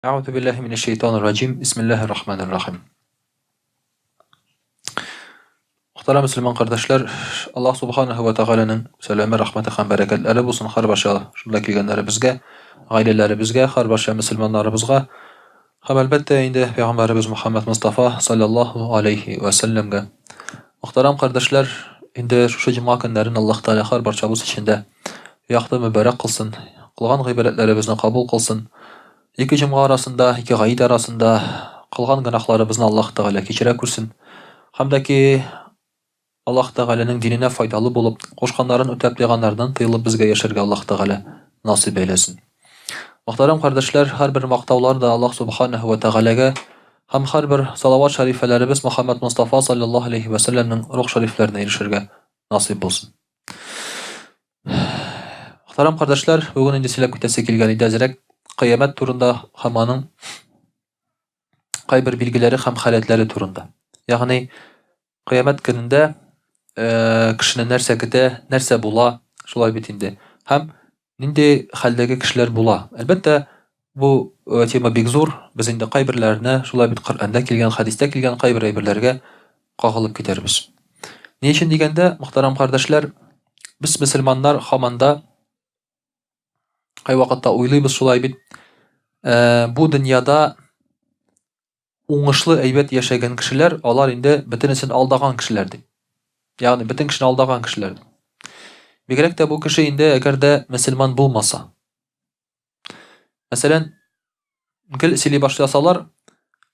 Euzu billahi mineşşeytanirracim. Bismillahirrahmanirrahim. Muhterem Müslüman kardeşler, Allah Subhanahu ve Taala'nın selamı, rahmeti, hem bereketleri olsun har başa şunda kelgenlerimizge, ailelerimizge, har başa Müslümanlarımızga, hem elbette indi Peygamberimiz Muhammed Mustafa sallallahu aleyhi ve sellemge. Muhterem kardeşler, indi şu cuma günlerin Allah Teala har barçabız içinde yaktı mübarek kılsın, kılgan gıybetlerimizni kabul kılsın. İki cuma arasında, iki gayet arasında kılgan günahlarımızı Allah Teala keçire kursun. Hamdaki Allah Teala'nın dinine faydalı bulup, koşkanların ötepleyenlerden tıyılıp bizge yaşarga Allah Teala nasip eylesin. Muhterem kardeşler, her bir maktavlar da Allah Subhanahu ve Teala'ga hem her bir salavat şerifelerimiz Muhammed Mustafa sallallahu aleyhi ve sellem'nin ruh şeriflerine erişirge nasip olsun. Muhterem kardeşler, bugün indisiyle kütesi kilgen idezerek kıyamet turunda hamanın kayber bilgileri hem haletleri turunda. Yani kıyamet gününde kişinin nerse gide, nerse bula, şulay bitindi. Hem nindi haldeki kişiler bula. Elbette bu tema big zor. Biz indi kayberlerine şulay bit Kur'an'da kelgen, hadiste kelgen kayber ayberlerge kagılıp giderimiz. Ne için degende, muhterem kardeşler, biz Müslümanlar hamanda kay vakatta uyluybız şulay bit bu dünyada uňuşly eýbet ýaşagan kişiler, alar indi bitinesin aldagan kişilerdi. Yani bütün kişini aldagan kişilerdi. Bigerek de bu kişi indi egerde Müslüman bulmasa. Meselen, gel sili başlasalar,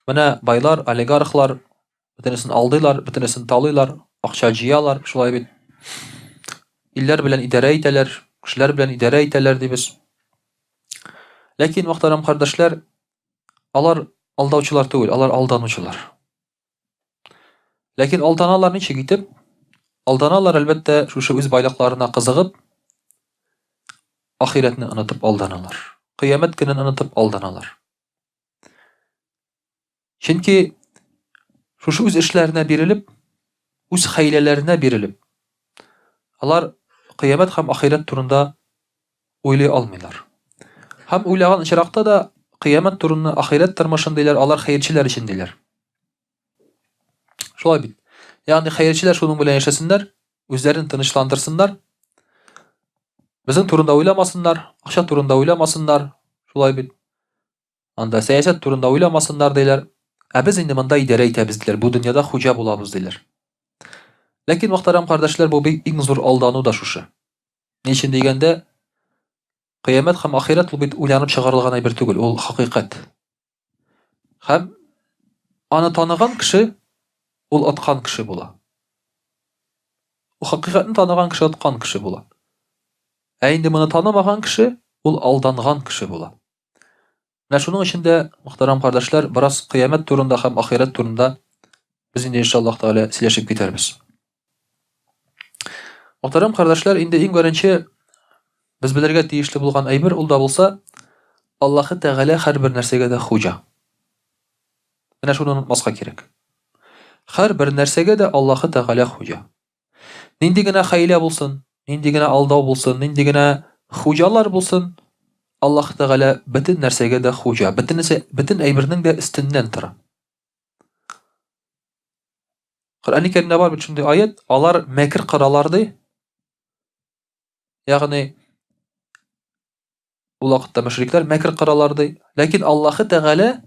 mana baylar, oligarklar bitinesin aldylar, bitinesin talylar, akça jiýalar, şulay bit. İller bilen idare eýteler, kişiler bilen idare eýtelerdi biz. Lakin muhterem kardeşler, alar aldawçylar tügül, alar aldanıçylar. Lakin aldanalar niçe gitip? Aldanalar elbette şu öz baylaklaryna kyzygyp, ahiretini unutup aldanalar. Kıyamet günini unutup aldanalar. Çünki şu öz işlerine birilip, öz haylelerine birilip, alar kıyamet hem ahiret turunda uylay almylar. Hem uylagan içerakta da kıyamet turunu ahiret tırmaşındalar, alar hayırçiler içindiler. Şolay bit. Yani hayırçiler şunun bilen yaşasınlar, özlerini tınışlandırsınlar, bizim turunda uylamasınlar, akşa turunda uylamasınlar, şolay bit. Anda siyaset turunda uylamasınlar deyler. Biz indi mında idare eýtebis diler, bu dünyada huja bulabız diler. Lakin muhterem kardeşler, bu bir iň zor aldanu da şuşa. Niçin degende, kıyamet hem ahiret bu bit uylanyp çygarylgan aýber tügül, ol hakykat. Hem any tanygan kişi ol atkan kişi bola. O hakykatny tanygan kişi atkan kişi bola. Indi muny tanamagan kişi ol aldangan kişi bola. Näme şunun içinde muhterem kardeşler, biraz kıyamet turunda hem ahiret turunda biz indi inşallah Teala sileşip giderimiz. Muhterem kardeşler, indi iň birinçi biz bilerge tiýişli bolgan aýber ul da bolsa, Allahu Teala her bir nersege de huja. Näme şunu unutmaska kerek. Her bir nersege de Allahu Teala huja. Nindigine haýle bolsun, nindigine aldaw bolsun, nindigine hujalar bolsun, Allah Teala bütün nersege de huja. Bütün aýberiniň de üstünden tura. Kur'an-ı Kerimde var üçünde ayet, alar mekir kıralardy. Yani bu wagtda müşrikler mekir kıralardy. Lakin Allah Teala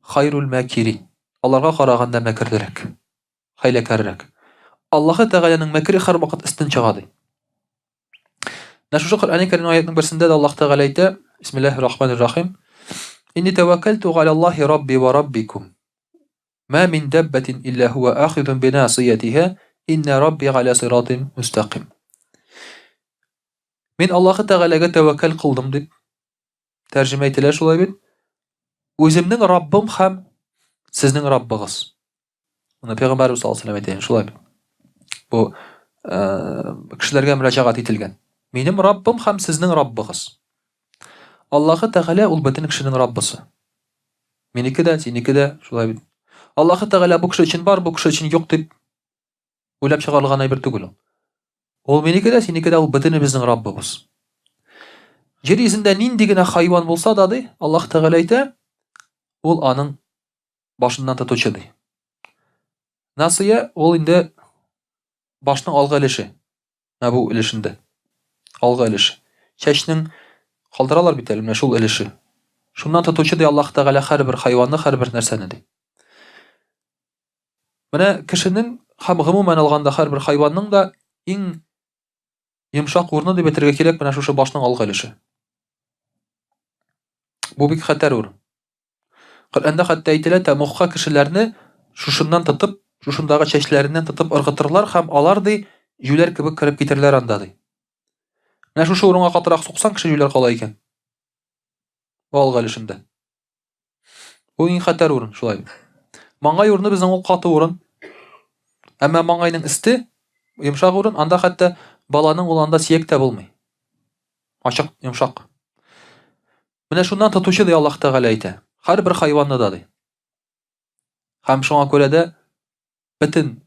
hayrul makirin. Alarga karaganda mekirdirek. Haylekarrak. Allah Teala'nın mekri her wagt üstün çygady. Näşe Kur'an-ı Kerim ayetiniň birisinde de Allah Teala aýtdy: Bismillahirrahmanirrahim. İnni tevekkeltu alallahi rabbi we rabbikum. Ma min dabbatin illa huwa akhidun bi nasiyatiha. Inna rabbi ala siratin mustaqim. Men Allah Teala'ga tevekkel kıldım dip terjime etdiler şolay bit. Özümniň Rabbim hem sizniň Rabbyňyz. Buna Peygamberimiz sallallahu aleyhi ve sellem şolay bit. Bu kişilerge müracaat etilgen. Menim Rabbim hem sizniň Rabbyňyz. Allah Teala ul bütün kişinin Rabbysy. Meniki de, seniki de şolay bit. Allah Teala bu kişi için bar, bu kişi için yok dip uylap çygarylgan aýber tügül. Ol meniki de, seniki de ul bütün bizniň Rabbimiz. Yer ýüzünde nindigine haýwan bolsa da Allah Teala aýta, ул аның башыннан тотучы ди. Насыя ул инде башның алгы өлеше. Менә бу өлешендә. Алгы өлеше. Чәчнең калдыралар бит әле менә шул өлеше. Шуннан тотучы ди Аллаһ Тәгалә һәрбер хайванны, һәрбер нәрсәне ди. Менә кешенең һәм гомумән алганда һәрбер хайванның да иң йомшак урыны дип әйтергә кирәк менә шушы башның алгы өлеше. Бу бик хәтәр урын. Коръәндә хәтта әйтелә, тәмухка кешеләрне шушыннан тотып, шушындагы чәчләреннән тотып ыргытырлар һәм алар ди юләр кебек киреп китерләр анда ди. Менә шушы урынга катырак суксаң кеше юләр кала икән. Бу алгы өлешендә. Бу иң хәтәр урын шулай. Маңгай урыны безнең ул каты урын. Әмма маңгайның өсте йомшак урын, анда хәтта баланың ул анда сөяк тә булмый. Ачык, йомшак. Менә шуннан тотучы ди Аллаһ Тәгалә әйтә. Һәрбер хайванны да ди. Һәм шуңа күрә дә бөтен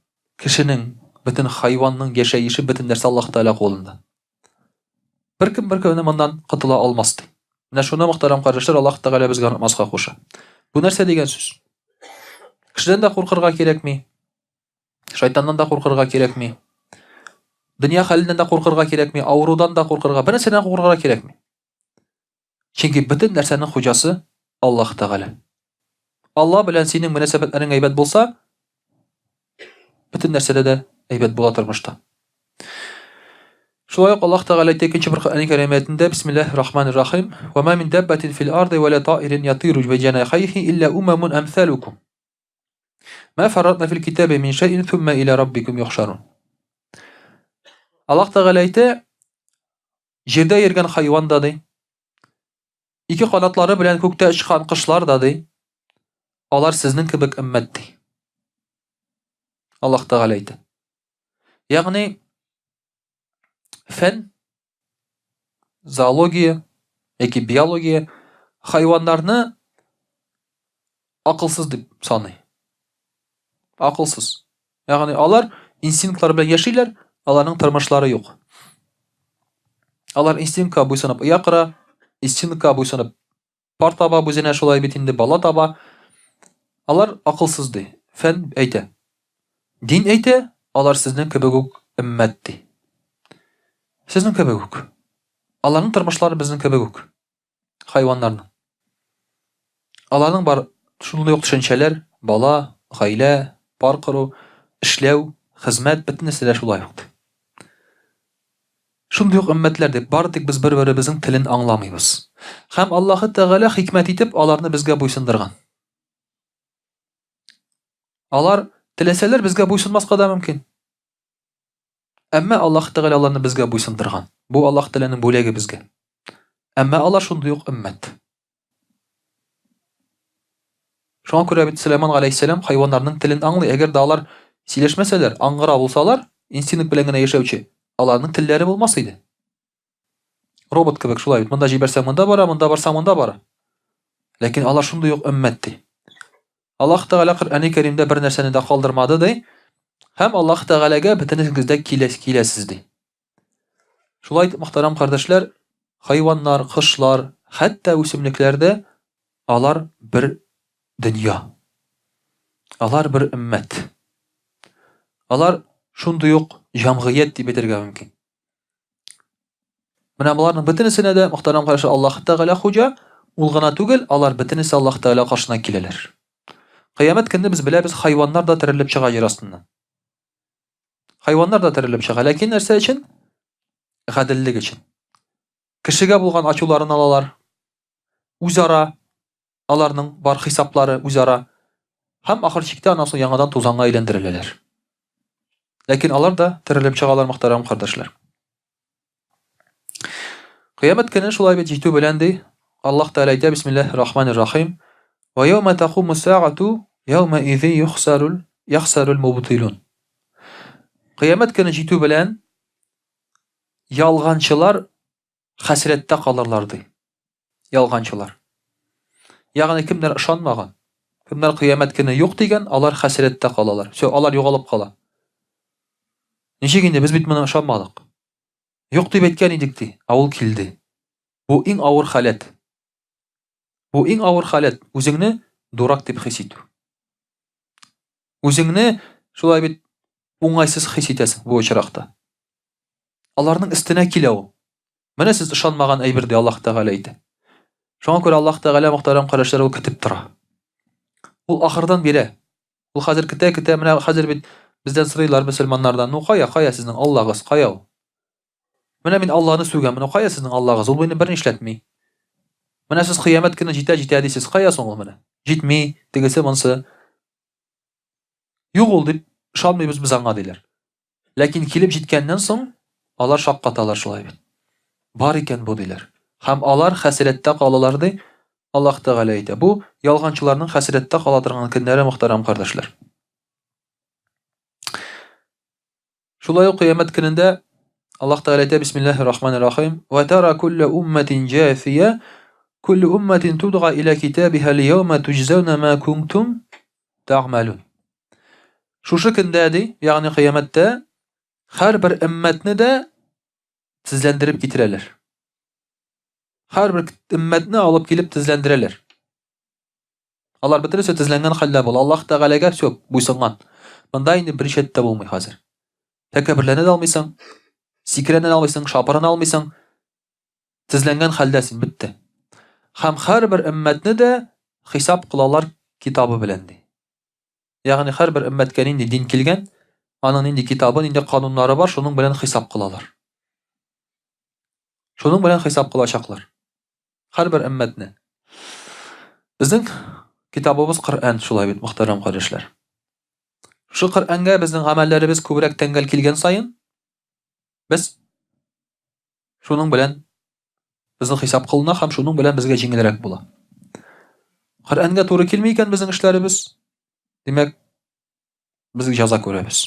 кешенең, бөтен хайванның яшәеше, бөтен нәрсә Аллаһ Тәгалә кулында. Беркем беркемне моннан котыла алмас ди. Менә шуны мөхтәрәм кардәшләр Аллаһ Тәгалә безгә онытмаска куша. Бу нәрсә дигән сүз? Кешедән дә куркырга кирәкми. Шайтаннан да куркырга кирәкми. Дөнья хәленнән дә куркырга кирәкми, авырудан да куркырга, бер нәрсәдән куркырга кирәкми. Чөнки бөтен нәрсәнең хуҗасы Аллаһ Тәгалә. Алла белән синең мөнәсәбәтләрең әйбәт булса, бөтен нәрсәдә дә әйбәт була тормышта. Шулай ук Аллаһ Тәгалә икенче бер Коръән кәримәтендә Бисмиллаһир-рахманир-рахим: "Ва ма мин даббатин фил арди ва ла таирин ятиру би җанахайhi илля умамун амсалукум. Ма фарратна фил китаби мин шай'ин thumma ила раббикум юхшарун." Аллаһ Тәгалә әйтә, җирдә йөргән хайван да ди, ике канатлары белән күктә очкан кошлар да ди, алар сезнең кебек өммәт ди. Аллаһ Тәгалә әйтә. Ягъни фән, зоология яки биология хайваннарны акылсыз дип саный. Акылсыз. Ягъни алар инстинктлар белән яшиләр, аларның тормышлары юк. Алар инстинктка буйсынып оя кыра, инстинктка буйсынып пар таба, үзенә шулай бит инде бала таба. Алар акылсыз ди. Фән әйтә. Дин әйтә, алар сезнең кебек үк өммәт ди. Сезнең кебек үк. Аларның тормышлары безнең кебек үк. Хайваннарның. Аларның бар шундый ук төшенчәләр, бала, гаилә, пар кыру, эшләү, хезмәт, бөтен нәрсәләр шулай ук. Шундый ук өммәтләр дип бар, тик без бер-беребезнең телен аңламыйбыз. Һәм Аллаһ Тәгалә хикмәт итеп аларны безгә буйсындырган. Алар теләсәләр безгә буйсынмаска да мөмкин. Әмма Аллаһ Тәгалә аларны безгә буйсындырган. Бу Аллаһ Тәгаләнең бүләге безгә. Әмма алар шундый ук өммәт. Шуңа күрә бит Сөләйман галәйһиссәлам хайваннарның телен аңлый. Әгәр дә алар сөйләшмәсәләр, аңгыра булсалар, инстинкт белән генә яшәүче, аларның телләре булмас иде. Робот кебек шулай бит. Монда җибәрсәң монда бара, монда барсаң монда бара. Ләкин алар шундый ук өммәт ди. Аллаһ Тәгалә Коръәни Кәримдә бер нәрсәне дә калдырмады ди. Һәм Аллаһ Тәгаләгә бөтенегез дә киләсез ди. Шулай итеп, мөхтәрәм кардәшләр, хайваннар, кошлар, хәтта үсемлекләрдә алар бер дөнья. Алар бер өммәт. Алар шундый ук җәмгыять дип әйтергә мөмкин. Менә буларның бөтенесенә дә мөхтәрәм кардәшләр Аллаһ Тәгалә хуҗа, ул гына түгел, алар бөтенесе Аллаһ Тәгалә каршына киләләр. Кыямәт көнне без беләбез, хайваннар да терелеп чыга җир астыннан. Хайваннар да терелеп чыга, ләкин нәрсә өчен? Гаделлек өчен. Кешегә булган ачуларын алалар. Үзара аларның бар хисаплары үзара. Һәм ахыр чиктә анасын яңадан тузанга әйләндереләләр. Ләкин алар да терелеп чыгалар, мөхтәрәм кардәшләр. Кыямәт көне шулай бит җитү белән ди, Аллаһ Тәгалә әйтә Бисмиллаһир-рахманир-рахим: "Ва яума тaqуму ас-са'ату яума изи яхсарул мубтилун." Кыямәт көне җитү белән ялганчылар хәсрәттә калырлар ди. Ялганчылар. Ягъни кемнәр ышанмаган, кемнәр кыямәт көне юк дигән, алар хәсрәттә калалар. Всё, алар югалып кала. Ничек инде без бит моны ышанмадык. Юк дип әйткән идек ди, ул килде. Бу иң авыр халәт. Бу иң авыр халәт. Үзеңне дурак дип хис итү. Үзеңне шулай бит уңайсыз хис итәсең бу очракта. Аларның өстенә килә ул. Менә сез ышанмаган әйберде Аллаһ Тәгалә әйтә. Шуңа күрә Аллаһ Тәгалә мөхтәрәм карашлар ул көтеп тора. Ул ахырдан бирә. Ул хәзер көтә, менә хәзер бит бездән сорыйлар мөселманнардан, ну кая сезнең Аллагыз, кая ул? Менә мин Аллаһны сүгәм, ну кая сезнең Аллагыз? Ул мине берни эшләтми. Менә сез кыямәт көне җитә дисез, кая соң ул менә? Җитми, тегесе монсы. Юк ул дип ышанмыйбыз без аңа диләр. Ләкин килеп җиткәннән соң алар шаккаталар шулай бит. Бар икән бу диләр. Һәм алар хәсрәттә калалар ди. Аллаһ Тәгалә әйтә. Бу ялганчыларның хәсрәттә кала торган көннәре мөхтәрәм кардәшләр. Шулай ук кыямәт көнендә Аллаһ Тәгалә әйтә: Бисмиллаһир-рахманир-рахим. Ва тара куллу умматин җафия, куллу умматин тудга иля китабиха лияума туҗзауна ма кунтум таъмалун. Шушы көндә ди, ягъни кыямәттә һәрбер умматны да тезләндереп китерәләр. Һәрбер умматны алып килеп тезләндерәләр. Алар бөтенесе тезләнгән хәлдә була. Аллаһ Тәгаләгә все буйсынган. Монда инде бер шәттә булмый хәзер. Тәкәбберләнә дә алмыйсың, сикерәнә дә алмыйсың, шапырына алмыйсың. Тезләнгән хәлдә син бетте. Һәм һәрбер умматны да хисап кылалар китабы белән ди. Ягъни һәрбер умматкә нинди дин килгән, аның нинди китабы, нинди кануннары бар, шуның белән хисап кылалар. Шуның белән хисап кылачаклар. Һәрбер умматны. Безнең китабыбыз Коръән шулай бит, мөхтәрәм кардәшләр. Шу Коръәнгә безнең гамәлләребез күбрәк тәңгәл килгән саен, без шуның белән безнең хисап кылына һәм шуның белән безгә җиңелрәк була. Коръәнгә туры килми икән безнең эшләребез, димәк, без җәза күрәбез.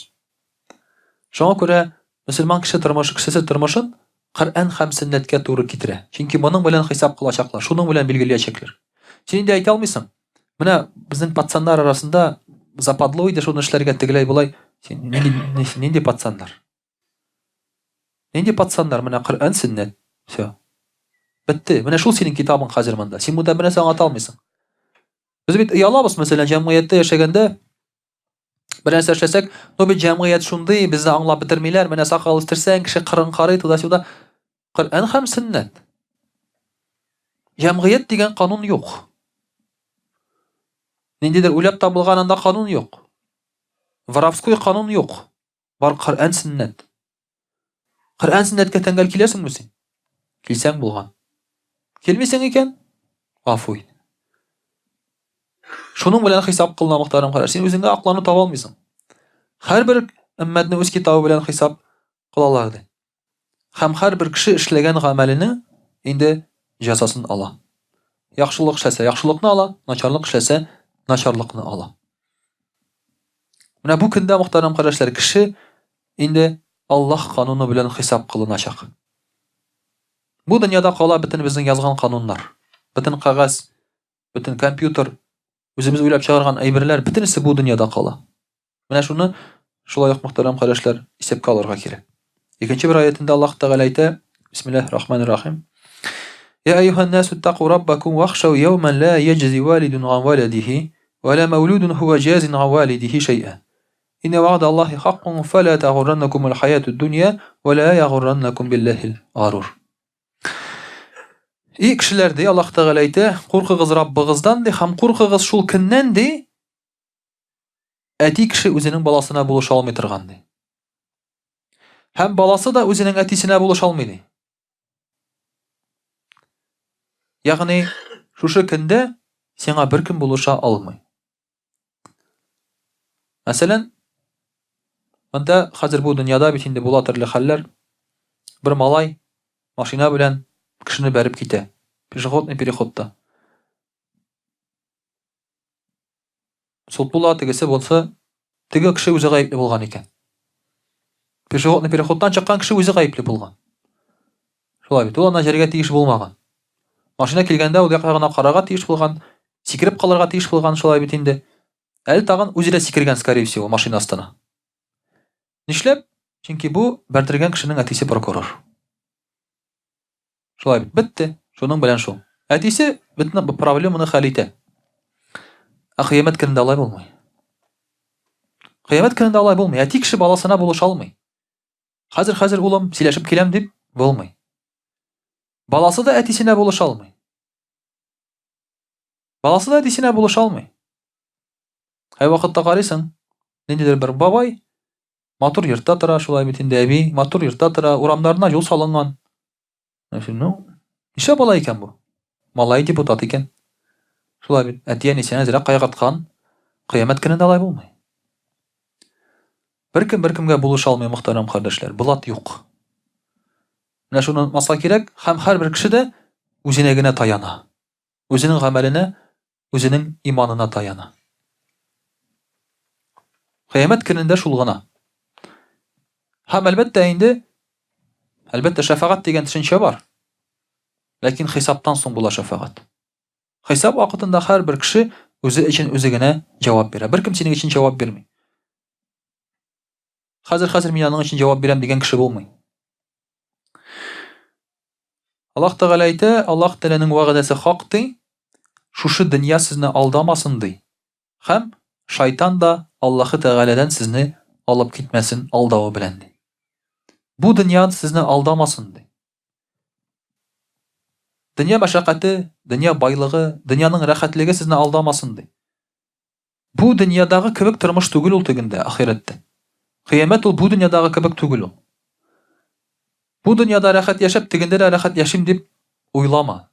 Шуңа күрә мөселман кеше тормышын Коръән һәм сөннәткә туры китерә. Чөнки моның белән хисап кылачаклар, шуның белән билгеләячәкләр. Син инде әйтә алмыйсың. Менә безнең патсаннар арасында западлы иде шуны эшләргә тегеләй булай. Син нинди патсаннар? Нинди патсаннар? Менә Коръән, сөннәт. Всё. Бетте. Менә шул синең китабың хәзер монда. Син монда бернәрсә аңлата алмыйсың. Без бит ялабыз, мәсәлән, җәмгыятьтә яшәгәндә бернәрсә эшләсәк, ну бит җәмгыять шундый, безне аңлап бетермиләр. Менә сакал үстерсәң, кеше кырын карый, туда-сюда. Коръән һәм сөннәт. Җәмгыять дигән канун юк. Ниндидер уйлап табылган анда канун юк. Воровской канун юк. Бар Коръән, сөннәт. Коръән, сөннәткә тәңгәл киләсеңме син? Килсәң булган. Килмисең икән? Гафу ит. Шуның белән хисап кылына мөхтәрәм караш. Син үзеңгә акланы таба алмыйсың. Һәрбер умматны үз китабы белән хисап кылалар ди. Һәм һәрбер кеше эшләгән гамәлене инде җәзасын ала. Яхшылык эшләсә яхшылыкны ала, начарлык эшләсә начарлыкны ала. Менә бу көндә мөхтәрәм карашлар, кеше инде Аллаһ кануны белән хисап кылыначак. Бу дөньяда кала бөтен безнең язган кануннар, бөтен кагаз, бөтен компьютер, үзебез уйлап чыгарган әйберләр, бөтенесе бу дөньяда кала. Менә шуны шулай ук мөхтәрәм карашлар исәпкә алырга кирәк. Икенче бер аятында Аллаһ Тәгалә әйтә: Бисмиллаһир-рахманир-рахим. يا أيها الناس اتقوا ربكم واخشوا يوما لا يجزي والد عن ولده ولا مولود هو جاز عن والده شيئا إن وعد الله حق فلا تغرنكم الحياة الدنيا ولا يغرنكم بالله الغرور. И кешеләр ди, Аллаһ Тәгалә әйтә: куркыгыз Раббыгыздан ди, һәм куркыгыз шул көннән ди, әти кеше үзенең баласына булыша алмый торган ди. Һәм баласы да үзенең әтисенә булыша алмый ди. Ягъни шушы көндә сиңа беркем булыша алмый. Мәсәлән, монда хәзер бу дөньяда бит инде була төрле хәлләр. Бер малай машина белән кешене бәреп китә. Пешеходный переходта. Суд була, тегесе булса, теге кеше үзе гаепле булган икән. Пешеходный переходтан чыккан кеше үзе гаепле булган. Шулай бит, ул аны җәргә тиеш булмаган. Машина килгәндә ул яклагына карарга тиеш булган, сикереп калырга тиеш булган, шулай бит инде. Әле тагын үзе дә сикергән, скорее всего, машина астына. Нишләп? Чөнки бу бәртергән кешенең әтисе прокурор. Шулай бит, бетте. Шуның белән шул. Әтисе бөтен проблеманы хәл итә. Кыямәт көнендә алай булмый. Кыямәт көнендә алай булмый. Әти кеше баласына булыша алмый. Хәзер улым, сөйләшеп киләм дип булмый. Баласы да әтисенә булыша алмый. Баласы да әтисенә булыша алмый. Һәр вакытта карыйсың, ниндидер бер бабай матур йортта тора, шулай бит инде әби, матур йортта тора, урамнарына юл салынган. Ну, нишләп алай икән бу? Малай депутат икән. Шулай бит, әти-әнисенә әзрәк кайгырткан. Кыямәт көнендә алай булмый. Беркемгә булыша алмый, мөхтәрәм кардәшләр. Булат юк. Менә шуны унытмаска кирәк, һәм һәрбер кеше дә үзенә генә таяна. Үзенең гамәленә, үзенең иманына таяна. Кыямәт көнендә шул гына. Һәм әлбәттә шәфәгать дигән төшенчә бар. Ләкин хисаптан соң була шәфәгать. Хисап вакытында һәрбер кеше үзе өчен үзе генә җавап бирә. Беркем синең өчен җавап бирми. Хәзер мин аның өчен җавап бирәм дигән кеше булмый. Аллаһ Тәгалә әйтә, Аллаһ Тәгаләнең вәгъдәсе хак ди. Шушы дөнья сезне алдамасын ди. Һәм шайтан да Аллаһ Тәгаләдән сезне алып китмәсен алдавы белән ди. Бу дөнья сезне алдамасын ди. Дөнья мәшәкате, дөнья байлыгы, дөньяның рәхәтлеге сезне алдамасын ди. Бу дөньядагы кебек тормыш түгел ул тегендә, ахиратта. Кыямәт ул бу дөньядагы кебек түгел ул. Бу дөньяда рәхәт яшәп, тегендә дә рәхәт яшим дип уйлама.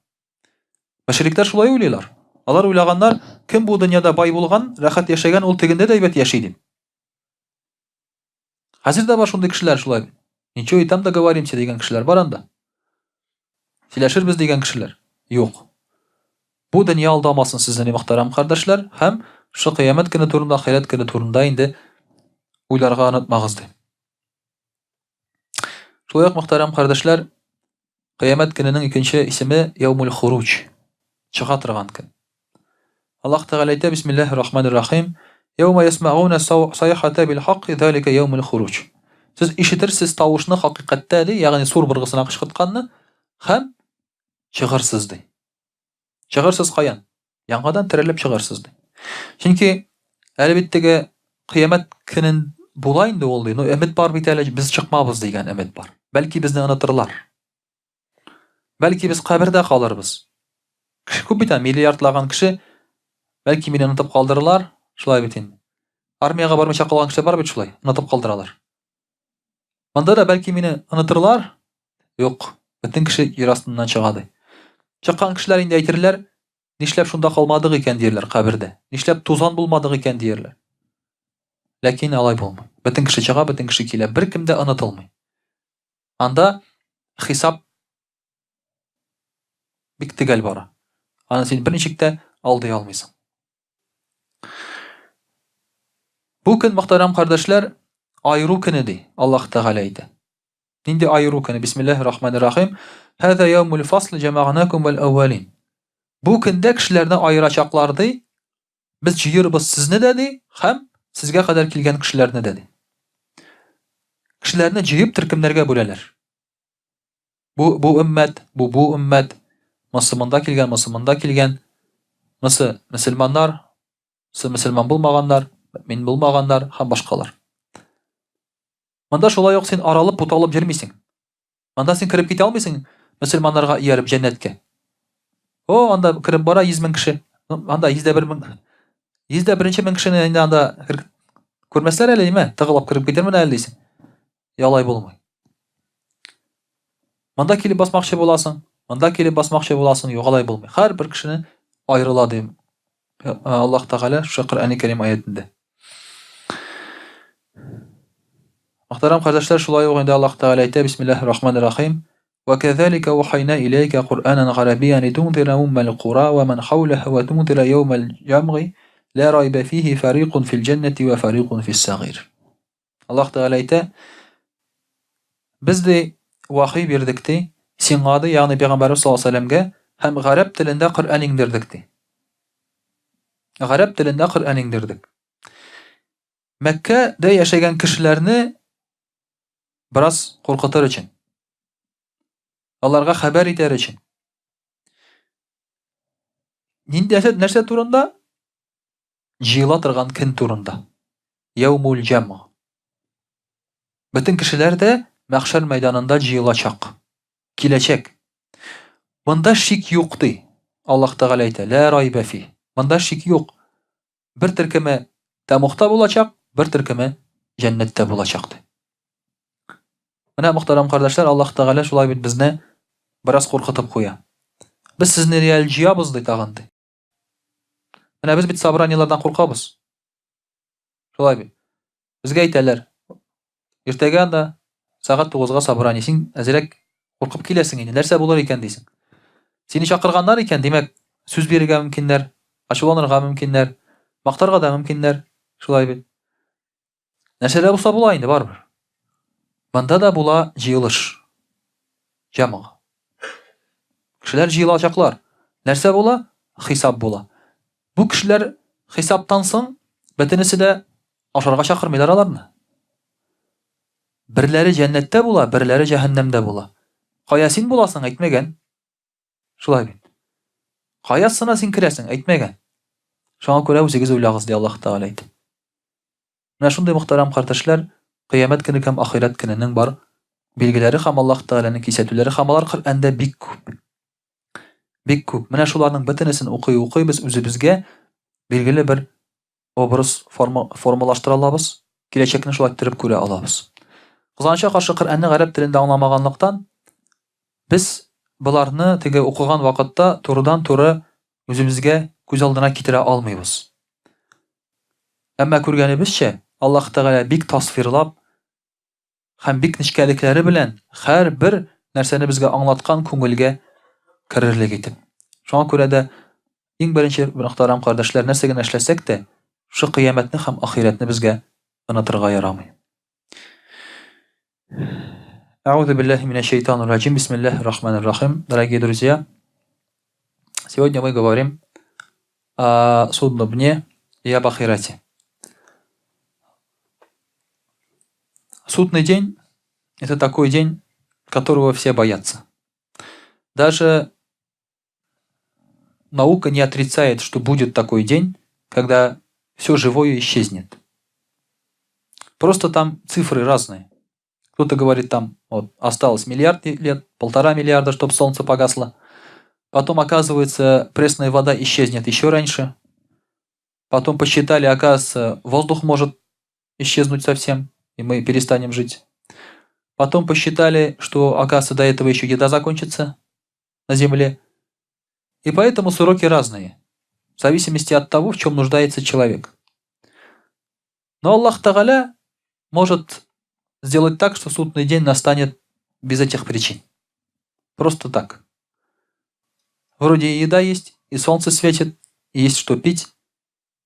Мөшрикләр шулай уйлыйлар. Алар уйлаганнар, кем бу дөньяда бай булган, рәхәт яшәгән, ул тегендә дә әйбәт яши дип. Хәзер дә бар шундый кешеләр шулай. Ничего и там договоримся дигән кешеләр бар анда. Сөйләшербез дигән кешеләр. Юк. Бу дөнья алдамасын сезне, мөхтәрәм кардәшләр, һәм шу кыямәт көне турында, ахират көне турында инде уйларга онытмагыз ди. Шулай ук, мөхтәрәм кардәшләр, кыямәт көненең икенче исеме Яумул Хуруж. Чыга торган көн. Аллаһ Тәгалә әйтә, Бисмиллаһир-рахманир-рахим, Яума ясмауна сайхата бил хакк, залика Яумул Хуруж. Сез ишетерсез тавышны хакыйкатьтә ди, ягъни сур быргысына кычкыртканны, һәм чыгырсыз ди. Чыгырсыз каян? Яңадан терелеп чыгырсыз ди. Чөнки әлбәттәге кыямәт көнен була инде ул ди. Өмет бар бит әле, без чыкмабыз дигән өмет бар. Бәлки безне онытырлар. Бәлки без кабердә калырбыз. Күп бит миллиардлаган кеше, бәлки мине онытып калдырырлар, шулай бит инде. Армияга бармыйча калган кеше бар бит шулай, онытып калдыралар. Монда да бәлки мине онытырлар. Юк, бөтен кеше җир астыннан чыга ди. Чыккан кешеләр инде әйтерләр, нишләп шунда калмадык икән диярләр кабердә. Нишләп тузан булмадык икән диярләр. Ләкин алай булмый. Бөтен кеше чыга, бөтен кеше килә, беркем дә онытылмый. Анда хисап бик төгәл бара. Аны син берничек тә алдый алмыйсың. Бу көн, мөхтәрәм кардәшләр, айыру көне ди. Аллаһ Тәгалә әйтә. Нинди айыру көне? Бисмиллаһир-рахманир-рахим. Хәза яумул фасл җамагънакум вал аввалин. Бу көндә кешеләрне айырачаклар ди. Без җыербыз сезне дә ди, һәм сезгә кадәр килгән кешеләрне дә ди. Кешеләрне җыеп төркемнәргә бүләләр. Бу уммәт, бу уммәт, мусламанда килгән, мөселманнар, мөселман булмаганнар, мин булмаганнар һәм башкалар. Монда шулай ук син аралып буталып йөрмисең. Монда син кирип китә алмыйсың мөселманнарга ияреп җәннәткә. Анда кирип бара 100 мең кеше. Анда 101 мең. 101 мең кешене инде анда күрмәсләр әле ниме? Тыгылып кирип китермен әле дисең. Ялай булмый. Монда килеп басмакчы буласың, монда килеп басмакчы буласың, юк алай булмый. Һәр бер кешене айрыла ди Аллаһ Тәгалә шу Коръән Кәрим аятында. Мөхтәрәм кардәшләр, шулай ук инде Аллаһ Тәгалә әйтә, Бисмиллаһир-рахманир-рахим. وكذلك وحينا إليك قرآنا عربيا لتنذر أم القرى ومن حولها وتنذر يوم الجمع لا ريب فيه فريق في الجنة وفريق في السعير. الله تعالى әйтә, biz de vahiy berdik ди, сиңа ди, ягъни Пәйгамбәрбез саллаллаһу алейһи ва сәлләмгә, һәм гарәп телендә Коръән иңдердек ди. Гарәп телендә Коръән иңдердек. Мәккәдә яшәгән кешеләрне бераз куркытыр өчен, аларга хәбәр итәр өчен. Нинди нәрсә турында? жыйыла торган көн турында. Яумул жам. Бөтен кешеләр дә мәхшәр мәйданында жыйылачак. Киләчәк. Монда шик юк ди. Аллаһ Тәгалә әйтә: "Ла райба фи". Монда шик юк. Бер төркеме тәмухта булачак, бер төркеме җәннәттә булачак ди. Менә мөхтәрәм кардәшләр, Аллаһ Тәгалә шулай бит безне бераз куркытып куя. Без сезне реаль җыябыз ди тагын ди. Менә без бит собраниелардан куркабыз. Шулай бит. Безгә әйтәләр: "Иртәгә анда сәгать 9-га собрание. Син әзрәк куркып киләсең инде. Нәрсә булыр икән дисең. Сине чакырганнар икән, димәк, сүз бирергә мөмкиннәр, ачуланырга мөмкиннәр, мактарга да мөмкиннәр." Шулай бит. Нәрсәдә булса була инде барбыр. Монда да була җыелыш. Җамыга. Кешеләр җыелачаклар. Нәрсә була? Хисап була. Бу кешеләр хисаптан соң бөтенесе дә ашарга чакырмыйлар аларны. Берләре җәннәттә була, берләре җәһәннәмдә була. Кая син буласың әйтмәгән. Шулай бит. Каясына син керәсең әйтмәгән. Шуңа күрә үзегез уйлагыз ди Аллаһ Тәгалә әйтә. Менә шундый мөхтәрәм кардәшләр, кыямәт көне һәм ахират көненең бар билгеләре һәм Аллаһ Тәгаләнең кисәтүләре һәм алар Коръәндә бик күп. Бик күп. Менә шуларның бөтенесен укый без үзебезгә билгеле бер образ формалаштыра алабыз. Киләчәкне шулай иттереп күрә алабыз. Кызганычка каршы Коръәнне гарәп телендә аңламаганлыктан без буларны теге укыган вакытта турыдан-туры үзебезгә күз алдына китерә алмыйбыз. Әмма күргәнебезчә, Аллаһ Тәгалә бик тасвирлап һәм бик нечкәлекләре белән һәр бер нәрсәне безгә аңлаткан күңелгә керерлек итеп. Шуңа күрә дә иң беренче мөхтәрәм кардәшләр, нәрсә генә эшләсәк тә, шу кыямәтне һәм ахиратны безгә онытырга ярамый. Аузу биллахи минаш шайтанир раджим. Бисмиллахир рахманир рахим. Дорогие друзья, сегодня мы говорим о судном дне и об ахирате. Судный день — это такой день, которого все боятся. Даже наука не отрицает, что будет такой день, когда все живое исчезнет. Просто там цифры разные. Кто-то говорит, там вот, осталось миллиард лет, 1,5 миллиарда, чтобы солнце погасло. Потом, оказывается, пресная вода исчезнет еще раньше. Потом посчитали, оказывается, воздух может исчезнуть совсем, и мы перестанем жить. Потом посчитали, что, оказывается, до этого еще еда закончится на Земле. И поэтому сроки разные, в зависимости от того, в чем нуждается человек. Но Аллах Тааля может сделать так, что судный день настанет без этих причин. Просто так. Вроде и еда есть, и солнце светит, и есть что пить,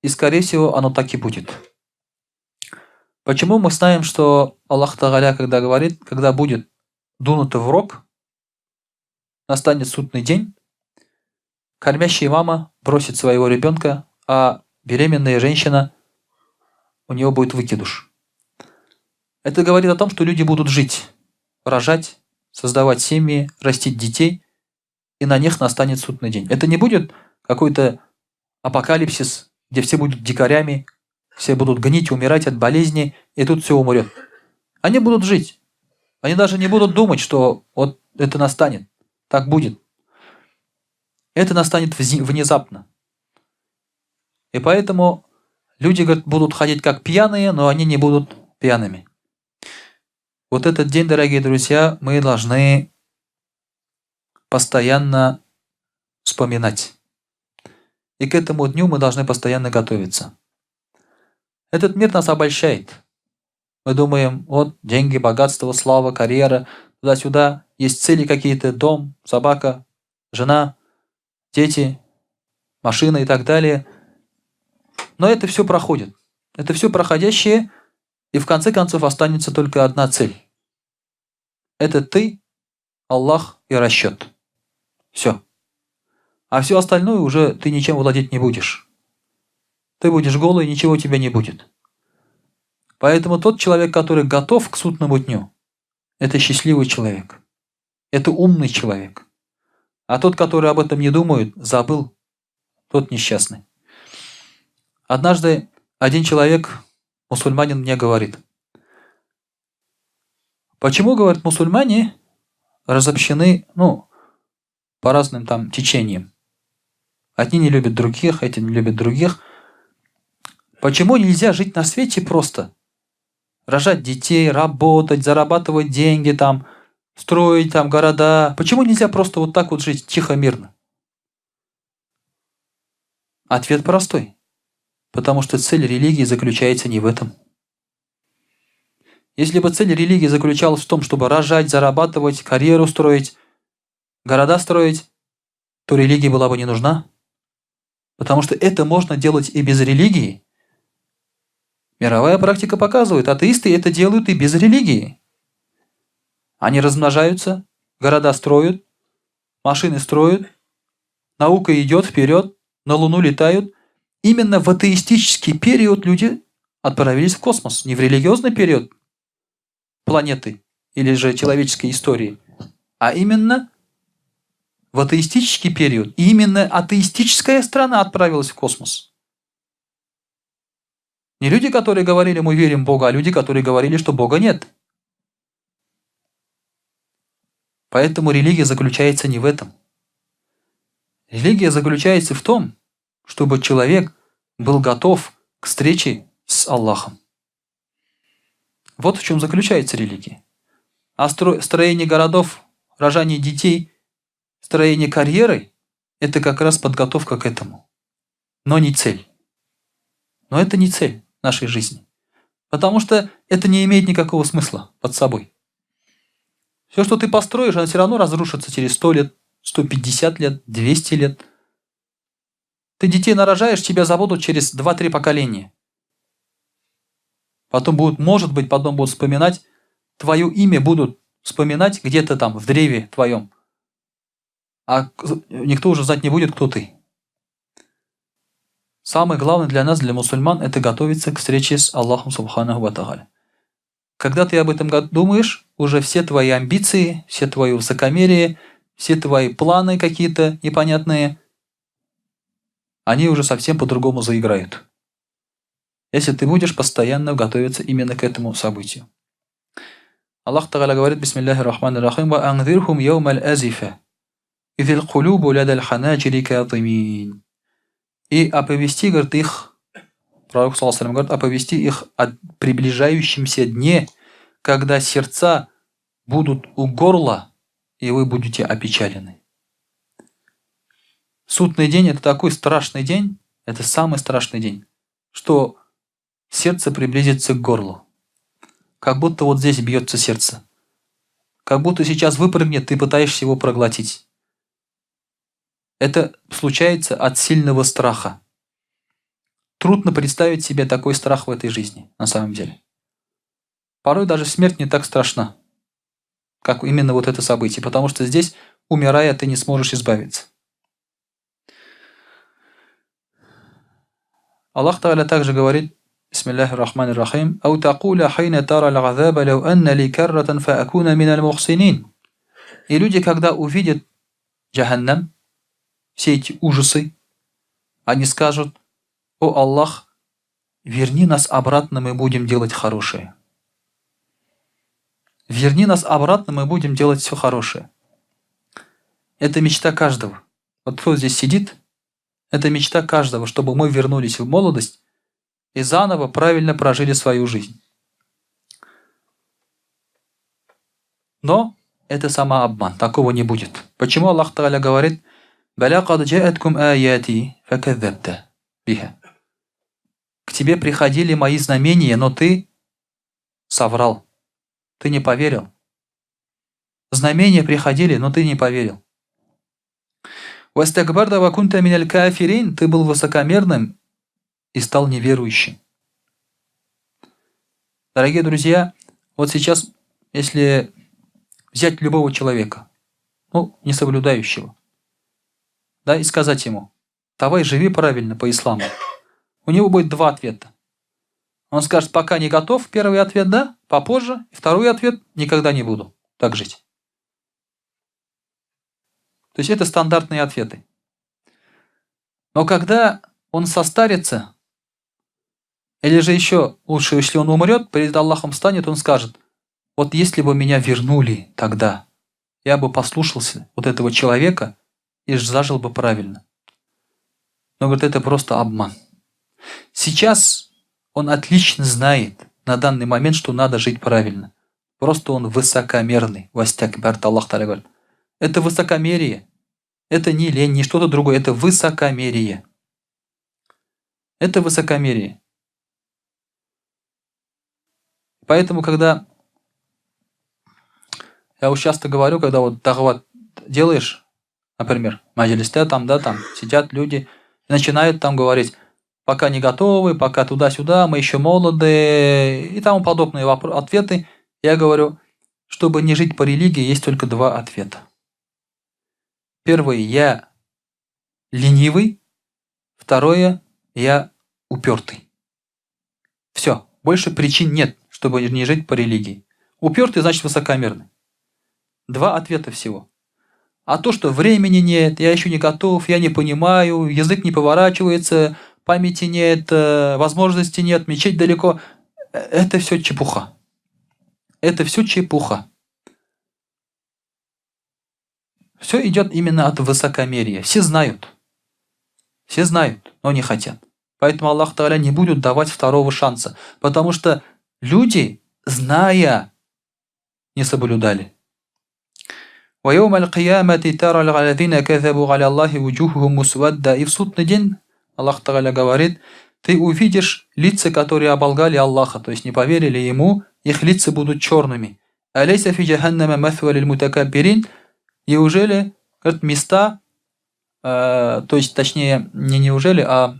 и, скорее всего, оно так и будет. Почему мы знаем, что Аллах Тааля, когда говорит, когда будет дунуто в рог, настанет судный день, кормящая мама бросит своего ребенка, а беременная женщина, у нее будет выкидыш. Это говорит о том, что люди будут жить, рожать, создавать семьи, растить детей, и на них настанет судный день. Это не будет какой-то апокалипсис, где все будут дикарями, все будут гнить, умирать от болезни, и тут все умрет. Они будут жить. Они даже не будут думать, что вот это настанет. Так будет. Это настанет внезапно. И поэтому люди, говорят, будут ходить как пьяные, но они не будут пьяными. Вот этот день, дорогие друзья, мы должны постоянно вспоминать. И к этому дню мы должны постоянно готовиться. Этот мир нас обольщает. Мы думаем, вот деньги, богатство, слава, карьера, туда-сюда. Есть цели какие-то, дом, собака, жена, дети, машина и так далее. Но это все проходит. Это все проходящее, и в конце концов останется только одна цель. Это ты, Аллах и расчет. Все. А все остальное уже ты ничем владеть не будешь. Ты будешь голый, ничего у тебя не будет. Поэтому тот человек, который готов к судному дню, это счастливый человек. Это умный человек. А тот, который об этом не думает, забыл, тот несчастный. Однажды один человек, мусульманин, мне говорит: почему, говорит, мусульмане разобщены, по разным там течениям? Одни не любят других, эти не любят других. Почему нельзя жить на свете просто? Рожать детей, работать, зарабатывать деньги, там, строить там города. Почему нельзя просто вот так вот жить тихо, мирно? Ответ простой. Потому что цель религии заключается не в этом. Если бы цель религии заключалась в том, чтобы рожать, зарабатывать, карьеру строить, города строить, то религия была бы не нужна. Потому что это можно делать и без религии. Мировая практика показывает, атеисты это делают и без религии. Они размножаются, города строят, машины строят, наука идет вперед, на Луну летают. Именно в атеистический период люди отправились в космос, не в религиозный период планеты или же человеческой истории, а именно в атеистический период. И именно атеистическая страна отправилась в космос. Не люди, которые говорили, мы верим в Бога, а люди, которые говорили, что Бога нет. Поэтому религия заключается не в этом. Религия заключается в том, чтобы человек был готов к встрече с Аллахом. Вот в чем заключается религия. А строение городов, рожание детей, строение карьеры – это как раз подготовка к этому. Но не цель. Но это не цель нашей жизни. Потому что это не имеет никакого смысла под собой. Все, что ты построишь, оно все равно разрушится через 100 лет, 150 лет, 200 лет. Ты детей нарожаешь, тебя забудут через 2-3 поколения. Потом будут вспоминать, твое имя будут вспоминать где-то там в древе твоем. А никто уже знать не будет, кто ты. Самое главное для нас, для мусульман, это готовиться к встрече с Аллахом Субханаху ва Тааля. Когда ты об этом думаешь, уже все твои амбиции, все твои высокомерие, все твои планы какие-то непонятные, они уже совсем по-другому заиграют. Если ты будешь постоянно готовиться именно к этому событию. Аллах Тааля говорит: бисмиллахи рахмани рахим, ва анзирхум яумал азифа, изил кулубу лядаль ханаджири катимин. И оповести, говорит, их, пророк саллаллаху алейхи ва саллям говорит, оповести их о приближающемся дне, когда сердца будут у горла, и вы будете опечалены. Судный день – это такой страшный день, это самый страшный день, что сердце приблизится к горлу. Как будто вот здесь бьется сердце. Как будто сейчас выпрыгнет, ты пытаешься его проглотить. Это случается от сильного страха. Трудно представить себе такой страх в этой жизни, на самом деле. Порой даже смерть не так страшна, как именно вот это событие, потому что здесь, умирая, ты не сможешь избавиться. Аллах Тааля также говорит: бисмиллахи рахмани рахим, «Ау такуля хайна тара аль-газаба лау анна ли карратан фаакуна миналь мухсинин». И люди, когда увидят Джаханнам, все эти ужасы, они скажут: «О Аллах, верни нас обратно, мы будем делать хорошее». Верни нас обратно, мы будем делать все хорошее. Это мечта каждого. Вот кто здесь сидит, это мечта каждого, чтобы мы вернулись в молодость и заново правильно прожили свою жизнь. Но это самообман, такого не будет. Почему Аллах Тааля говорит: «Баля кад джааткум аяти факадзабта биха». К тебе приходили мои знамения, но ты соврал. Ты не поверил. Знамения приходили, но ты не поверил. «Вастакбарта ва кунта миналь кафирин», ты был высокомерным и стал неверующим. Дорогие друзья, вот сейчас, если взять любого человека, не соблюдающего, да, и сказать ему: давай живи правильно по исламу, у него будет два ответа. Он скажет: пока не готов, первый ответ да, попозже, и второй ответ: никогда не буду так жить. То есть это стандартные ответы. Но когда он состарится, Или же еще лучше, если он умрет, перед Аллахом станет, он скажет: вот если бы меня вернули тогда, я бы послушался вот этого человека и зажил бы правильно. Но говорит, это просто обман. Сейчас он отлично знает на данный момент, что надо жить правильно. Просто он высокомерный. Вастякбарт, Аллах Та'аля говорит. Это высокомерие. Это не лень, не что-то другое. Это высокомерие. Это высокомерие. Поэтому, когда я уж часто говорю, когда вот дахват делаешь, например, маджлисте там, да, там сидят люди и начинают там говорить: пока не готовы, пока туда-сюда, мы еще молоды и тому подобные ответы. Я говорю, чтобы не жить по религии, есть только два ответа. Первый: я ленивый. Второе: я упертый. Все, больше причин нет, чтобы не жить по религии. Упертый значит высокомерный. Два ответа всего. А то, что времени нет, я еще не готов, я не понимаю, язык не поворачивается, памяти нет, возможности нет, мечеть далеко, это все чепуха. Это все чепуха. Все идет именно от высокомерия. Все знают, но не хотят. Поэтому Аллах Та'аля не будет давать второго шанса, потому что люди, зная, не соблюдали. وَيَوْمَ الْقِيَامَةِ تَرَى الَّذِينَ كَذَبُوا عَلَى اللَّهِ وُجُوهُهُمْ مُسْوَدَّةٌ. И в судный день Аллах Та'аля говорит: ты увидишь лица, которые оболгали Аллаха, то есть не поверили Ему, их лица будут черными. أَلَيْسَ فِي جَهَنَّمَ مَثْوًى لِلْمُتَكَبِّرِينَ. Неужели, говорит, места, то есть точнее не неужели, а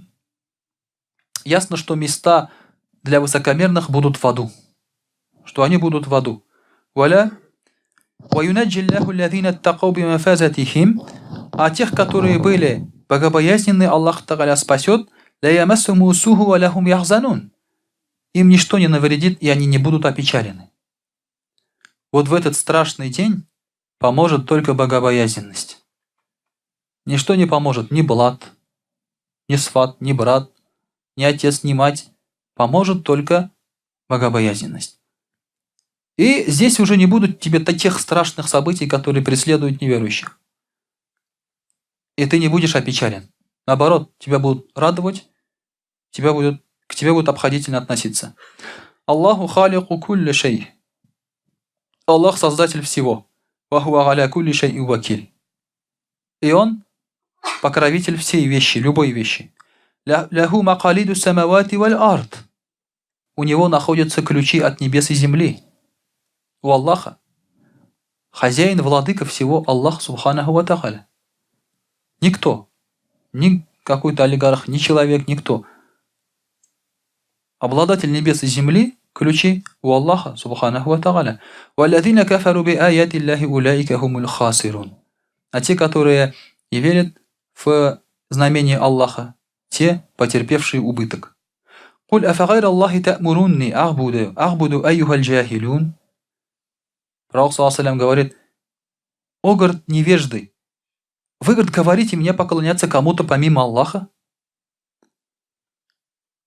ясно, что места для высокомерных будут в аду. Что они будут в аду. وَيُنَجِّي اللَّهُ الَّذِينَ اتَّقَوْا بِمَفَازَتِهِمْ. А тех, которые были богобоязненны, Аллах Та'аля спасет. لَا يَمَسُّهُمُ سُوءٌ وَلَهُمْ يَحْزَنُونَ. Им ничто не навредит, и они не будут опечалены. Вот в этот страшный день поможет только богобоязненность. Ничто не поможет, ни блат, ни сват, ни брат, ни отец, ни мать. Поможет только богобоязненность. И здесь уже не будут тебе таких страшных событий, которые преследуют неверующих. И ты не будешь опечален. Наоборот, тебя будут радовать, к тебе будут обходительно относиться. Аллаху халику кулли шей. Аллах создатель всего. Вахуа аля кулли шей вакиль. И Он покровитель всей вещи, любой вещи. Ляху макалиду самавати валь ард. У Него находятся ключи от небес и земли. У Аллаха. Хозяин, владыка всего Аллах Субханаху ва Та'аля. Никто. Ни какой-то олигарх, ни человек, никто. Обладатель небес и земли, ключи у Аллаха Субханаху ва Та'аля. وَالَّذِينَ كَفَرُوا بِآيَاتِ اللَّهِ أُولَٰئِكَ هُمُ الْخَاسِرُونَ. А те, которые не верят в знамение Аллаха, те, потерпевшие убыток. قُلْ أَفَغَيْرَ اللَّهِ تَأْمُرُونِّي أَعْبُدُ أَيُّهَا الْجَاهِلُونَ. Пророк ﷺ говорит: о, говорит, невежды, вы, говорит, говорите мне поклоняться кому-то помимо Аллаха?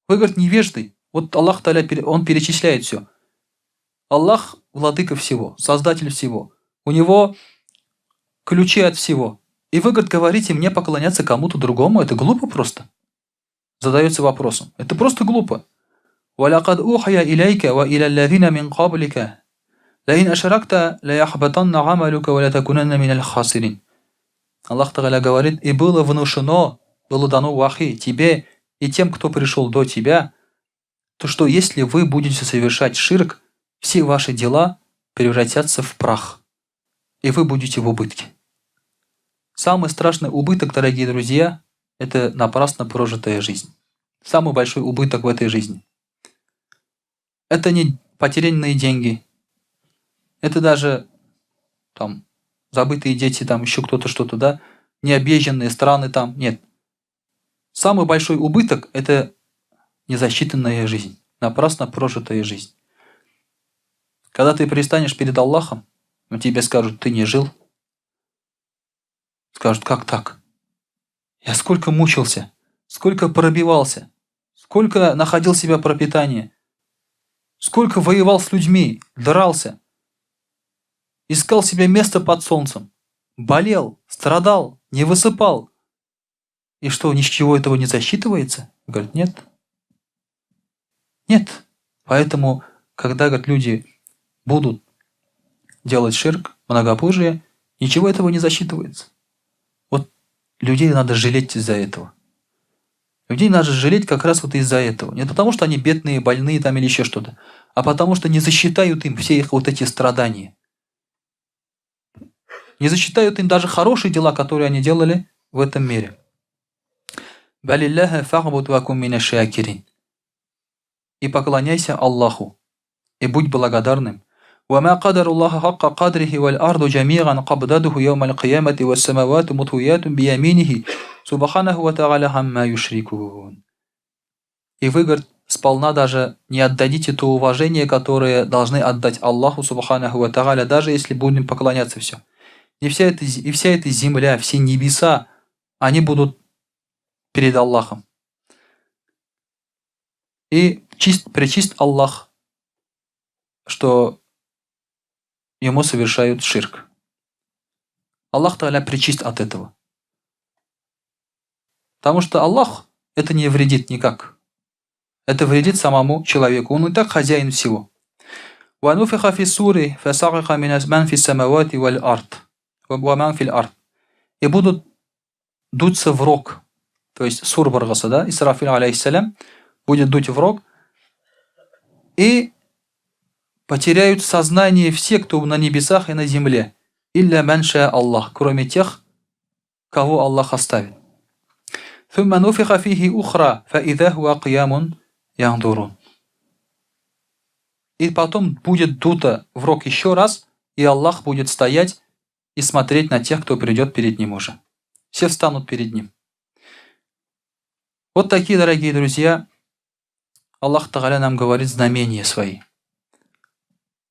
Вы, говорит, невежды. Вот Аллах Та'аля, Он перечисляет все. Аллах владыка всего, создатель всего. У Него ключи от всего. И вы, говорит, говорите мне поклоняться кому-то другому? Это глупо просто. Задается вопросом. Это просто глупо. وَلَقَدْ أُوحِيَ إِلَيْكَ وَإِلَى الَّذِينَ مِنْ قَبْلِكَ لَإِنْ أَشْرَكْتَ لَيَحْبَطَنَّ عَمَلُكَ وَلَتَكُونَنَّ مِنَ الْخَاسِرِينَ. Аллах Та'аля говорит: и было внушено, было дано вахи тебе и тем, кто пришел до тебя, то что если вы будете совершать ширк, все ваши дела превратятся в прах, и вы будете в убытке. Самый страшный убыток, дорогие друзья, это напрасно прожитая жизнь. Самый большой убыток в этой жизни. Это не потерянные деньги, это даже там забытые дети, там еще кто-то что-то, да, необъезженные страны там, нет. Самый большой убыток – это незасчитанная жизнь, напрасно прожитая жизнь. Когда ты предстанешь перед Аллахом, тебе скажут: ты не жил. Скажут: как так? Я сколько мучился, сколько пробивался, сколько находил себе пропитание, сколько воевал с людьми, дрался, искал себе место под солнцем, болел, страдал, не высыпал. И что, ни с чего этого не засчитывается? Говорит, нет. Нет. Поэтому, когда, говорит, люди будут делать ширк, многобожие, ничего этого не засчитывается. Вот людей надо жалеть из-за этого. Людей надо жалеть как раз вот из-за этого. Не потому, что они бедные, больные там или еще что-то, а потому, что не засчитают им все их вот эти страдания. Не засчитают им даже хорошие дела, которые они делали в этом мире. И поклоняйся Аллаху, и будь благодарным. وما قدر الله حق قدره والأرض جميعا قبضته يوم القيامة والسماوات مطويات بيمينه سبحانه وتعالى عما يشركون. И вы, говорит, сполна даже не отдадите то уважение, которое должны отдать Аллаху Субханаху ва Тааля, даже если будем поклоняться все. И вся эта земля, все небеса, они будут перед Аллахом. И пречист Аллах, что ему совершают ширк. Аллах Тааля пречист от этого. Потому что Аллах это не вредит никак. Это вредит самому человеку. Он и так хозяин всего. وَنُفِخَ فِي السُّورِ فَصَعِقَ مَنْ فِي السَّمَاوَاتِ وَالْأَرْضِ وَمَنْ فِي الْأَرْضِ. И будут дуться в рог. То есть сур баргасы, да? Исрафиль алейхиссалям будет дуть в рог. И потеряют сознание все, кто на небесах и на земле. Илля манша Аллах, кроме тех, кого Аллах оставит. ثُمَّ نُفِخَ فِيهِ أُخْرَى فَإِذَا هُوَ قِيَامٌ يَنْظُرُونَ. И потом будет дуто в рог еще раз, и Аллах будет стоять и смотреть на тех, кто придет перед ним уже. Все встанут перед ним. Вот такие, дорогие друзья, Аллах Тааля нам говорит знамения свои.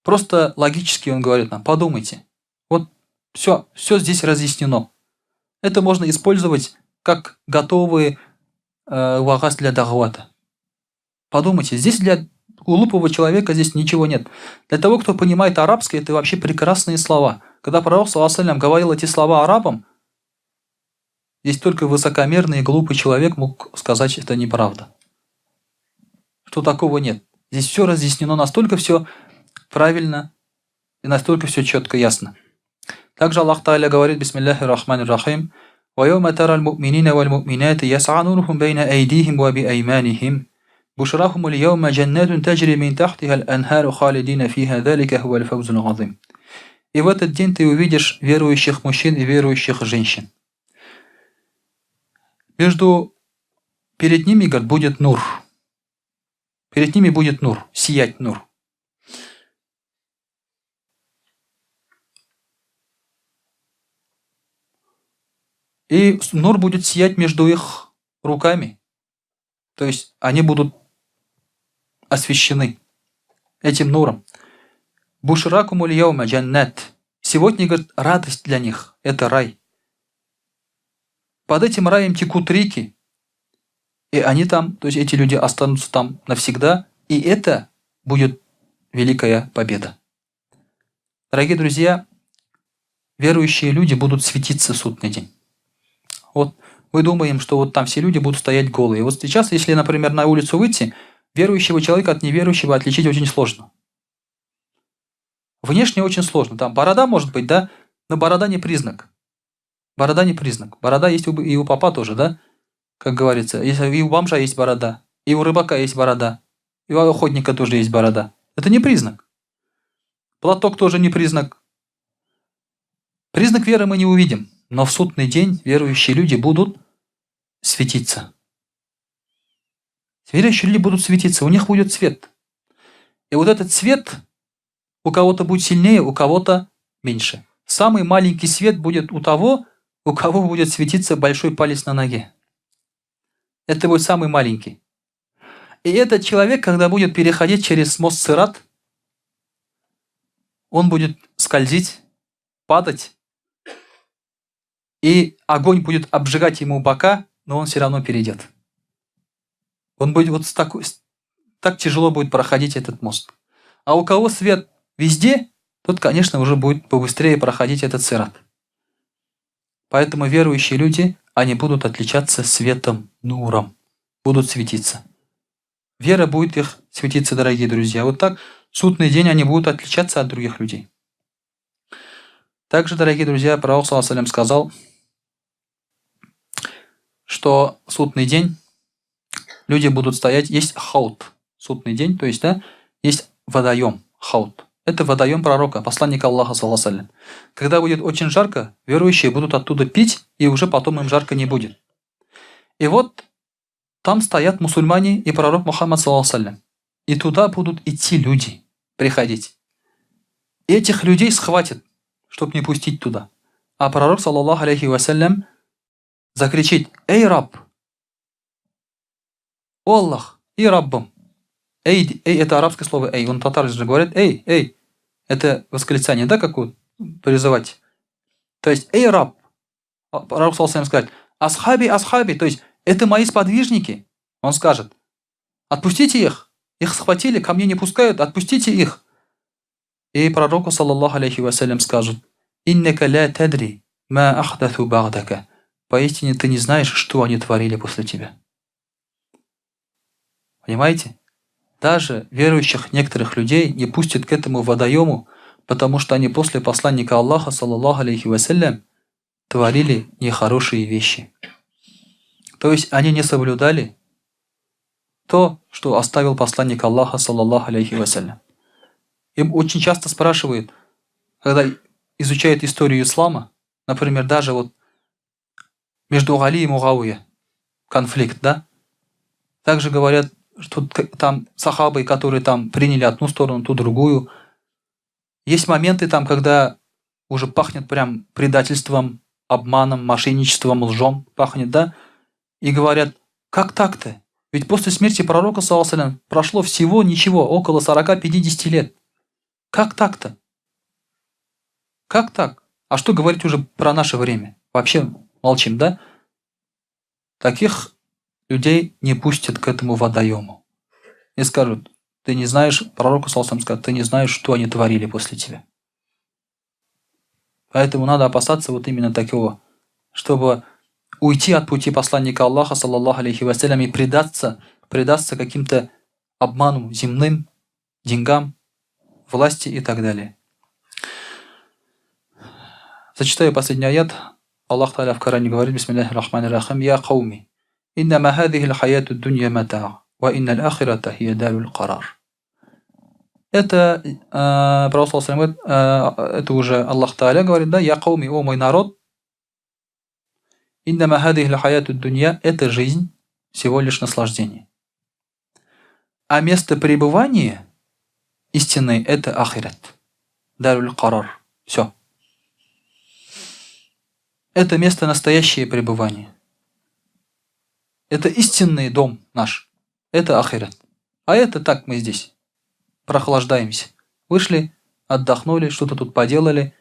Просто логически Он говорит нам, подумайте. Вот все здесь разъяснено. Это можно использовать как готовые вагас для дахвата. Подумайте, здесь для глупого человека здесь ничего нет. Для того, кто понимает арабский, это вообще прекрасные слова. Когда пророк ﷺ говорил эти слова арабам, здесь только высокомерный и глупый человек мог сказать, что это неправда. Что такого нет. Здесь все разъяснено, настолько все правильно и настолько все четко ясно. Также Аллах Тааля говорит, бисмиллахи рахмани рахим, وَيَوْمَ تَرَى الْمُؤْمِنِينَ وَالْمُؤْمِنَاتِ يَسْعَى نُورُهُمْ بَيْنَ أَيْدِيهِمْ وَبِأَيْمَانِهِمْ بُشْرَاهُمُ الْيَوْمَ جَنَّاتٌ تَجْرِي مِنْ تَحْتِهَا الْأَنْهَارُ خَالِدِينَ فِيهَا ذَلِكَ هُوَ الْفَوْزُ الْعَظِيمُ. И в этот день ты увидишь верующих мужчин и верующих женщин. Перед ними, говорит, будет нур. Перед ними будет нур, сиять нур. И нур будет сиять между их руками. То есть они будут освещены этим нуром. Бушракумуль яума джаннат. Сегодня, говорит, радость для них. Это рай. Под этим раем текут реки. И они там, то есть эти люди останутся там навсегда. И это будет великая победа. Дорогие друзья, верующие люди будут светиться в судный день. Вот мы думаем, что вот там все люди будут стоять голые. Вот сейчас, если, например, на улицу выйти, верующего человека от неверующего отличить очень сложно. Внешне очень сложно. Там борода может быть, да, но борода не признак. Борода не признак. Борода есть и у попа тоже, да, как говорится. И у бомжа есть борода, и у рыбака есть борода, и у охотника тоже есть борода. Это не признак. Платок тоже не признак. Признак веры мы не увидим. Но в судный день верующие люди будут светиться. Верующие люди будут светиться, у них будет свет. И вот этот свет у кого-то будет сильнее, у кого-то меньше. Самый маленький свет будет у того, у кого будет светиться большой палец на ноге. Это будет самый маленький. И этот человек, когда будет переходить через мост Сират, он будет скользить, падать, и огонь будет обжигать ему бока, но он все равно перейдет. Он будет вот так тяжело будет проходить этот мост. А у кого свет везде, тот, конечно, уже будет побыстрее проходить этот сират. Поэтому верующие люди, они будут отличаться светом, нуром, будут светиться. Вера будет их светиться, дорогие друзья. Вот так в судный день они будут отличаться от других людей. Также, дорогие друзья, пророк саллаллаху алейхи ва саллям сказал, что в судный день люди будут стоять, есть хаут, судный день, то есть, да, есть водоем, хаут. Это водоем пророка, посланника Аллаха, саллаллаху алейхи ва саллям. Когда будет очень жарко, верующие будут оттуда пить, и уже потом им жарко не будет. И вот там стоят мусульмане и пророк Мухаммад, саллаллаху алейхи ва саллям. И туда будут идти люди, приходить. И этих людей схватят, чтобы не пустить туда. А пророк, саллаллаху алейхи ва саллям, закричит: «Эй, раб! О Аллах! И раббам!» Эй, это арабское слово «эй». Он татары же говорят «эй, эй». Это восклицание, да, как вот призывать. То есть «эй, раб!» Пророк, саллаллаху алейхи ва саллям, скажет: «Асхаби, асхаби!» То есть это мои сподвижники. Он скажет: «Отпустите их! Их схватили, ко мне не пускают, отпустите их!» И пророку, саллаллаху алейхи ва саллям, скажут: «Иннака ля тадри ма ахдату бa'дака». Поистине ты не знаешь, что они творили после тебя. Понимаете? Даже верующих некоторых людей не пустят к этому водоему, потому что они после посланника Аллаха, саллаллаху алейхи ва саллям, творили нехорошие вещи. То есть они не соблюдали то, что оставил посланник Аллаха, саллаллаху алейхи ва саллям. Им очень часто спрашивают, когда изучают историю ислама, например, даже вот между Али и Муавия конфликт, да? Также говорят, что там сахабы, которые там приняли одну сторону, ту другую. Есть моменты там, когда уже пахнет прям предательством, обманом, мошенничеством, лжом пахнет, да? И говорят: как так-то? Ведь после смерти пророка, саллаллаху алейхи ва саллям, прошло всего ничего, около 40-50 лет. Как так-то? Как так? А что говорить уже про наше время? Вообще молчим, да? Таких людей не пустят к этому водоему. И скажут: ты не знаешь, пророку, саллаллаху алейхи ва саллям, скажет: ты не знаешь, что они творили после тебя. Поэтому надо опасаться вот именно такого, чтобы уйти от пути посланника Аллаха, саллаллаху алейхи ва саллям, и предаться каким-то обману земным, деньгам, власти и так далее. Зачитаю последний аят. Аллах Та'аля в Коране говорит: бисмиллахи рахмани рахим: «Я кауми, иннама хадихи л-хаяту дунья матаа, ва инна л-ахирата хия даруль карар». Это пророк, саллаллаху алейхи ва саллям, это уже Аллах Та'аля говорит, да: «Я кауми, о мой народ, иннама хадихи л-хаяту дунья», это жизнь, всего лишь наслаждение. А место пребывания истинной — это ахират, даруль карар. Все. Это место настоящее пребывание. Это истинный дом наш. Это ахират. А это так мы здесь прохлаждаемся. Вышли, отдохнули, что-то тут поделали,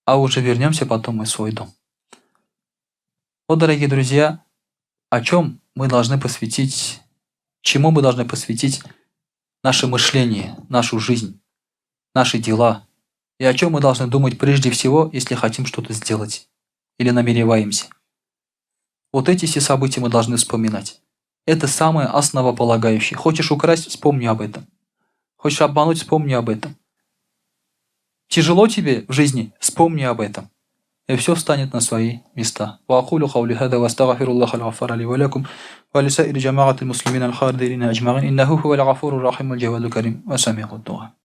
а уже вернемся потом в свой дом. Вот, дорогие друзья, о чем мы должны посвятить, чему мы должны посвятить наше мышление, нашу жизнь, наши дела, и о чем мы должны думать прежде всего, если хотим что-то сделать или намереваемся. Вот эти все события мы должны вспоминать. Это самое основополагающее. Хочешь украсть — вспомни об этом. Хочешь обмануть — вспомни об этом. Тяжело тебе в жизни — вспомни об этом. И все встанет на свои места. وأقول قولي هذا وأستغفر الله الغفار لي ولكم ولسائر جماعة المسلمين الخالدين أجمعين إنه هو الغفور الرحيم الجواد الكريم وسميع الدعاء.